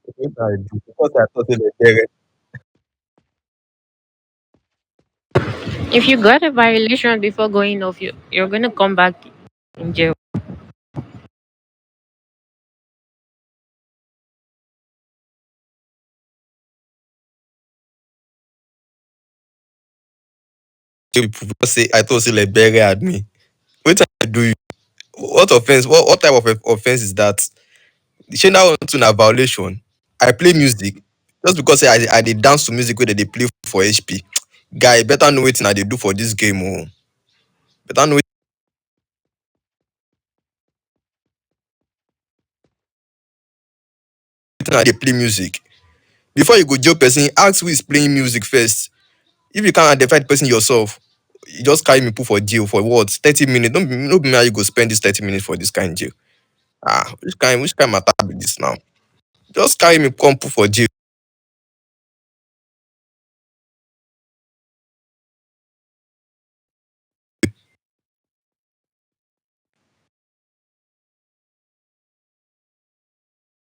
Wetin I do because I thought say dem If you got a violation before going off, you're gonna come back in jail. pipu because say I thought say lebere had me. Wetin I do you? What offence? What type of offence is that? Shey dat one too na violation? I play music just because say I dey dance to music wey dem dey play for HP. Guy better know wetin I dey do for dis game oo. Better know wetin I dey play music. Before you go jail person, ask who is playing music first. If you can't identify the person yourself, you just carry me put for jail for what? 30 minutes. No be me how you go spend this 30 minutes for this kind jail. Ah, which kind matter be this now? Just carry me come put for jail.